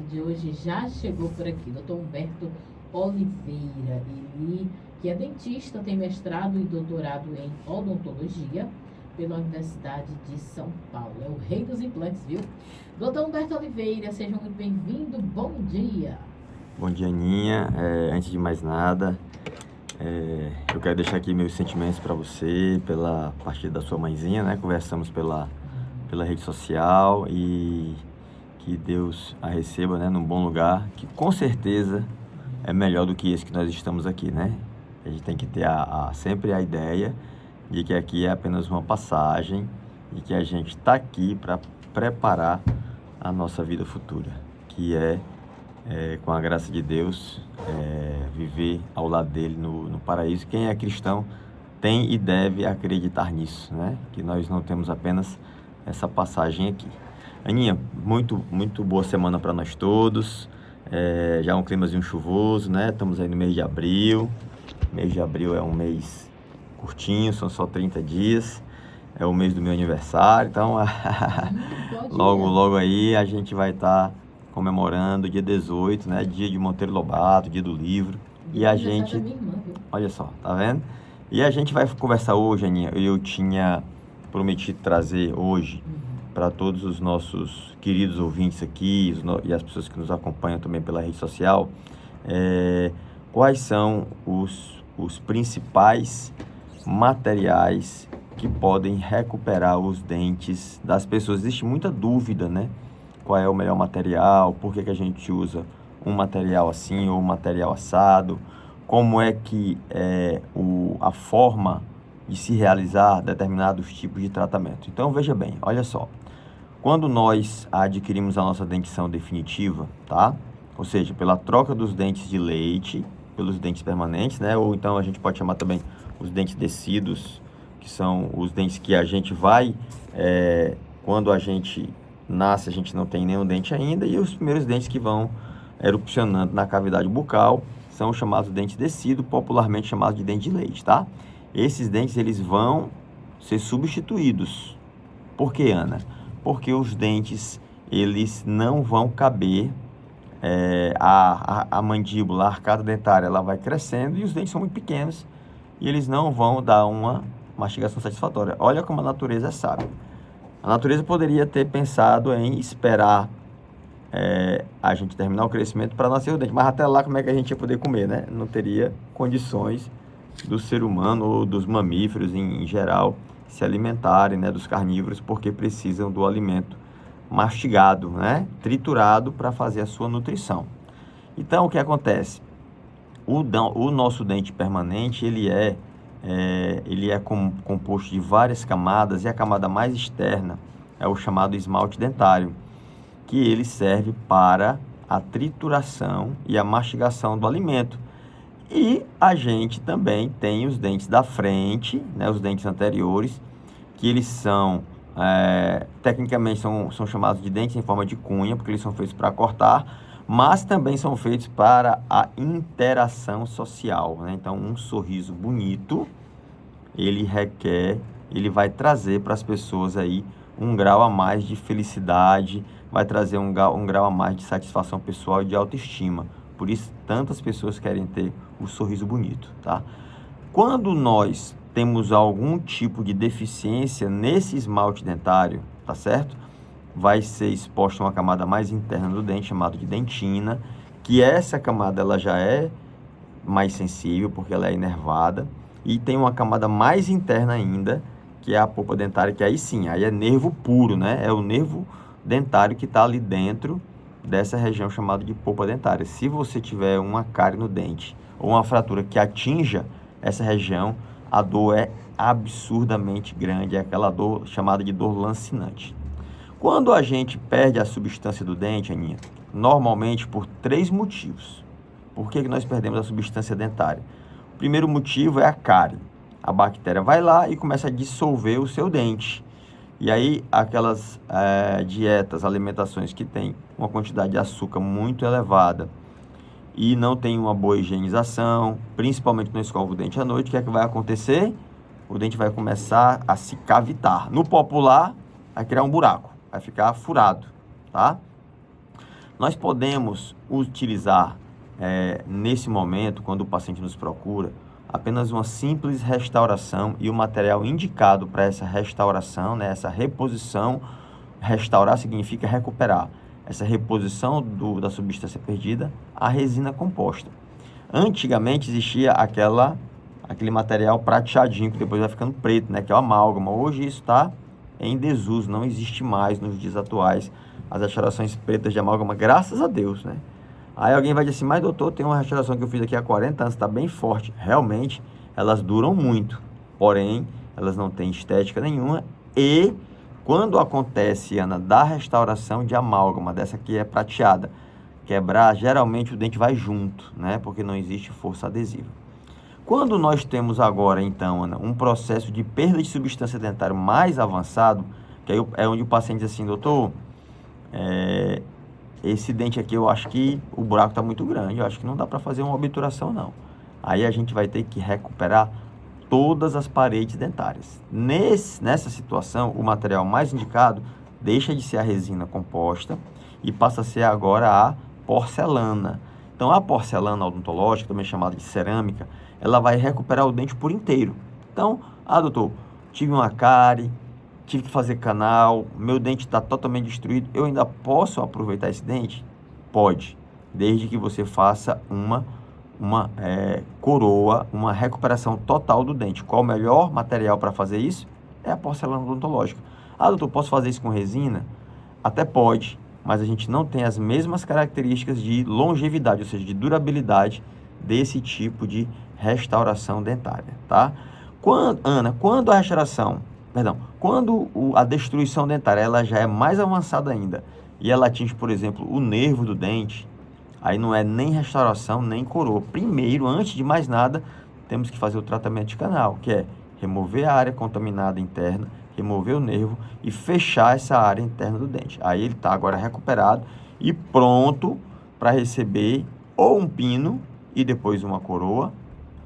de hoje já chegou por aqui, Dr. Humberto Oliveira. Ele, que é dentista, tem mestrado e doutorado em odontologia pela Universidade de São Paulo. É o rei dos implantes, viu? Dr. Humberto Oliveira, seja muito bem-vindo. Bom dia. Bom dia, Aninha. Antes de mais nada, eu quero deixar aqui meus sentimentos para você, pela partida da sua mãezinha, né? Conversamos pela rede social e que Deus a receba, né, num bom lugar, que com certeza é melhor do que esse que nós estamos aqui, né? A gente tem que ter sempre a ideia de que aqui é apenas uma passagem e que a gente está aqui para preparar a nossa vida futura, que com a graça de Deus, viver ao lado dele no paraíso. Quem é cristão tem e deve acreditar nisso, né? Que nós não temos apenas essa passagem aqui. Aninha, muito, muito boa semana para nós todos. Já um climazinho chuvoso, né? Estamos aí no mês de abril. Mês de abril é um mês curtinho, são só 30 dias. É o mês do meu aniversário, então logo aí a gente vai estar comemorando dia 18, né? Dia de Monteiro Lobato, dia do livro. E a gente, olha só, tá vendo? E a gente vai conversar hoje, Aninha. Eu tinha prometido trazer hoje para todos os nossos queridos ouvintes aqui e as pessoas que nos acompanham também pela rede social, quais são os principais materiais que podem recuperar os dentes das pessoas. Existe muita dúvida, né? Qual é o melhor material, por que a gente usa um material assim ou um material assado, como é que a forma de se realizar determinados tipos de tratamento. Então, veja bem, olha só. Quando nós adquirimos a nossa dentição definitiva, tá? Ou seja, pela troca dos dentes de leite pelos dentes permanentes, né? Ou então a gente pode chamar também os dentes descidos, que são os dentes que a gente vai... quando a gente nasce, a gente não tem nenhum dente ainda, e os primeiros dentes que vão erupcionando na cavidade bucal são chamados dentes descidos, popularmente chamados de dente de leite, tá? Esses dentes, eles vão ser substituídos. Por quê, Ana? Porque os dentes, eles não vão caber, a mandíbula, a arcada dentária, ela vai crescendo e os dentes são muito pequenos e eles não vão dar uma mastigação satisfatória. Olha como a natureza é sábia. A natureza poderia ter pensado em esperar a gente terminar o crescimento para nascer o dente, mas até lá como é que a gente ia poder comer, né? Não teria condições do ser humano ou dos mamíferos em geral se alimentarem, né, dos carnívoros, porque precisam do alimento mastigado, né, triturado para fazer a sua nutrição. Então, o que acontece? O nosso dente permanente, ele é composto de várias camadas, e a camada mais externa é o chamado esmalte dentário, que ele serve para a trituração e a mastigação do alimento. E a gente também tem os dentes da frente, né, os dentes anteriores, que eles são, tecnicamente são chamados de dentes em forma de cunha, porque eles são feitos para cortar, mas também são feitos para a interação social, né? Então, um sorriso bonito, ele vai trazer para as pessoas aí um grau a mais de felicidade, vai trazer um grau a mais de satisfação pessoal e de autoestima. Por isso, tantas pessoas querem ter o sorriso bonito, tá? Quando nós temos algum tipo de deficiência nesse esmalte dentário, tá certo? Vai ser exposta uma camada mais interna do dente, chamada de dentina, que essa camada ela já é mais sensível, porque ela é inervada, e tem uma camada mais interna ainda, que é a polpa dentária, que aí sim, aí é nervo puro, né? É o nervo dentário que está ali dentro dessa região chamada de polpa dentária. Se você tiver uma cárie no dente ou uma fratura que atinja essa região, a dor é absurdamente grande, é aquela dor chamada de dor lancinante. Quando a gente perde a substância do dente, Aninha, normalmente por 3 motivos. Por que nós perdemos a substância dentária? O primeiro motivo é a cárie. A bactéria vai lá e começa a dissolver o seu dente. E aí, aquelas dietas, alimentações que tem uma quantidade de açúcar muito elevada e não tem uma boa higienização, principalmente não escova o dente à noite, o que é que vai acontecer? O dente vai começar a se cavitar. No popular, vai criar um buraco, vai ficar furado, tá? Nós podemos utilizar, nesse momento, quando o paciente nos procura, apenas uma simples restauração e o material indicado para essa restauração, né, essa reposição. Restaurar significa recuperar. Essa reposição da substância perdida, a resina composta. Antigamente existia aquele material prateadinho, que depois vai ficando preto, né, que é o amálgama. Hoje isso está em desuso, não existe mais nos dias atuais as restaurações pretas de amálgama, graças a Deus, né? Aí alguém vai dizer assim, mas doutor, tem uma restauração que eu fiz aqui há 40 anos, está bem forte. Realmente, elas duram muito, porém, elas não têm estética nenhuma. E quando acontece, Ana, da restauração de amálgama, dessa que é prateada, quebrar, geralmente o dente vai junto, né? Porque não existe força adesiva. Quando nós temos agora, então, Ana, um processo de perda de substância dentária mais avançado, que aí é onde o paciente diz assim, doutor, esse dente aqui eu acho que o buraco está muito grande, eu acho que não dá para fazer uma obturação não. Aí a gente vai ter que recuperar todas as paredes dentárias. Nessa situação, o material mais indicado deixa de ser a resina composta e passa a ser agora a porcelana. Então, a porcelana odontológica, também chamada de cerâmica, ela vai recuperar o dente por inteiro. Então, doutor, tive uma cárie, tive que fazer canal, meu dente está totalmente destruído, eu ainda posso aproveitar esse dente? Pode, desde que você faça uma coroa, uma recuperação total do dente. Qual o melhor material para fazer isso? É a porcelana odontológica. Doutor, posso fazer isso com resina? Até pode, mas a gente não tem as mesmas características de longevidade, ou seja, de durabilidade desse tipo de restauração dentária, tá? Quando a destruição dentária ela já é mais avançada ainda e ela atinge, por exemplo, o nervo do dente, aí não é nem restauração, nem coroa. Primeiro, antes de mais nada, temos que fazer o tratamento de canal, que é remover a área contaminada interna, remover o nervo e fechar essa área interna do dente. Aí ele está agora recuperado e pronto para receber ou um pino e depois uma coroa,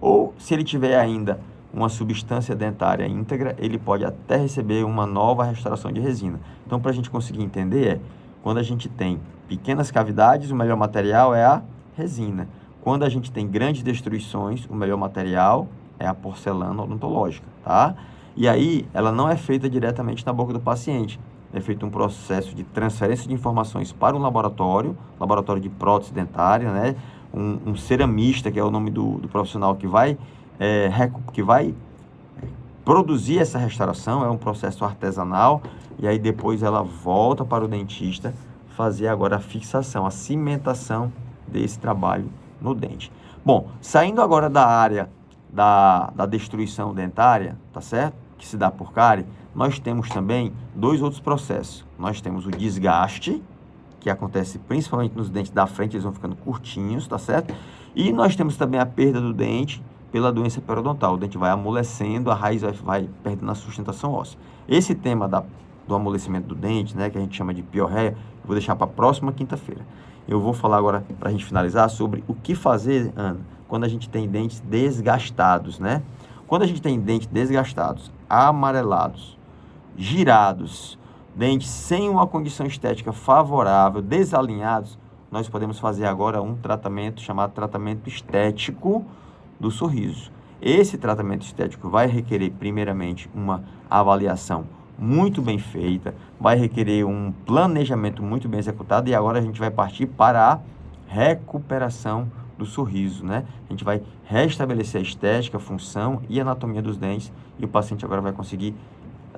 ou se ele tiver ainda uma substância dentária íntegra, ele pode até receber uma nova restauração de resina. Então, para a gente conseguir entender, quando a gente tem pequenas cavidades, o melhor material é a resina. Quando a gente tem grandes destruições, o melhor material é a porcelana odontológica, tá? E aí, ela não é feita diretamente na boca do paciente. É feito um processo de transferência de informações para um laboratório de prótese dentária, né? Um ceramista, que é o nome do profissional que vai produzir essa restauração, é um processo artesanal, e aí depois ela volta para o dentista fazer agora a fixação, a cimentação desse trabalho no dente. Bom, saindo agora da área da destruição dentária, tá certo? Que se dá por cárie, nós temos também dois outros processos. Nós temos o desgaste, que acontece principalmente nos dentes da frente, eles vão ficando curtinhos, tá certo? E nós temos também a perda do dente pela doença periodontal. O dente vai amolecendo, a raiz vai perdendo a sustentação óssea. Esse tema do amolecimento do dente, né, que a gente chama de piorreia, eu vou deixar para a próxima quinta-feira. Eu vou falar agora, para a gente finalizar, sobre o que fazer, Ana, quando a gente tem dentes desgastados, né? Quando a gente tem dentes desgastados, amarelados, girados, dentes sem uma condição estética favorável, desalinhados, nós podemos fazer agora um tratamento chamado tratamento estético do sorriso. Esse tratamento estético vai requerer, primeiramente, uma avaliação muito bem feita, vai requerer um planejamento muito bem executado e agora a gente vai partir para a recuperação do sorriso, né? A gente vai restabelecer a estética, a função e a anatomia dos dentes e o paciente agora vai conseguir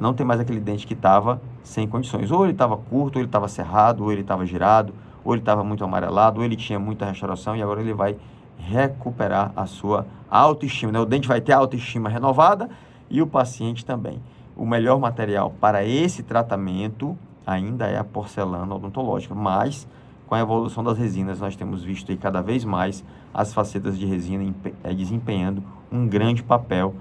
não ter mais aquele dente que estava sem condições. Ou ele estava curto, ou ele estava cerrado, ou ele estava girado, ou ele estava muito amarelado, ou ele tinha muita restauração e agora ele vai recuperar a sua autoestima, né? O dente vai ter a autoestima renovada e o paciente também. O melhor material para esse tratamento ainda é a porcelana odontológica, mas com a evolução das resinas nós temos visto aí cada vez mais as facetas de resina desempenhando um grande papel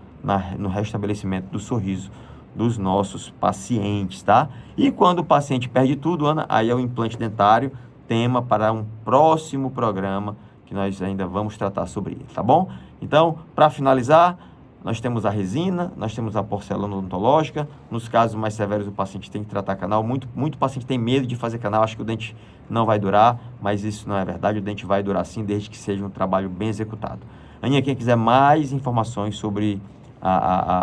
no restabelecimento do sorriso dos nossos pacientes, tá? E quando o paciente perde tudo, Ana, aí é o implante dentário, tema para um próximo programa que nós ainda vamos tratar sobre ele, tá bom? Então, para finalizar, Nós temos a resina, nós temos a porcelana odontológica. Nos casos mais severos, o paciente tem que tratar canal. Muito paciente tem medo de fazer canal, acha que o dente não vai durar, mas isso não é verdade. O dente vai durar sim, desde que seja um trabalho bem executado. Aninha, quem quiser mais informações sobre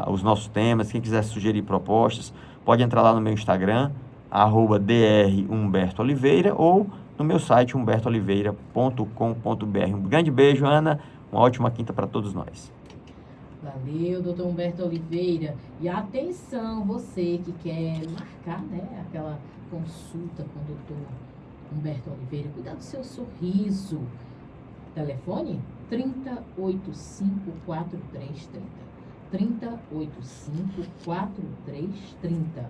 os nossos temas, quem quiser sugerir propostas, pode entrar lá no meu Instagram, @drhumbertooliveira, ou no meu site, humbertooliveira.com.br. Um grande beijo, Ana. Uma ótima quinta para todos nós. Valeu, doutor Humberto Oliveira. E atenção, você que quer marcar, né, aquela consulta com o doutor Humberto Oliveira, cuidar do seu sorriso. Telefone 3085-4330. 3085-4330.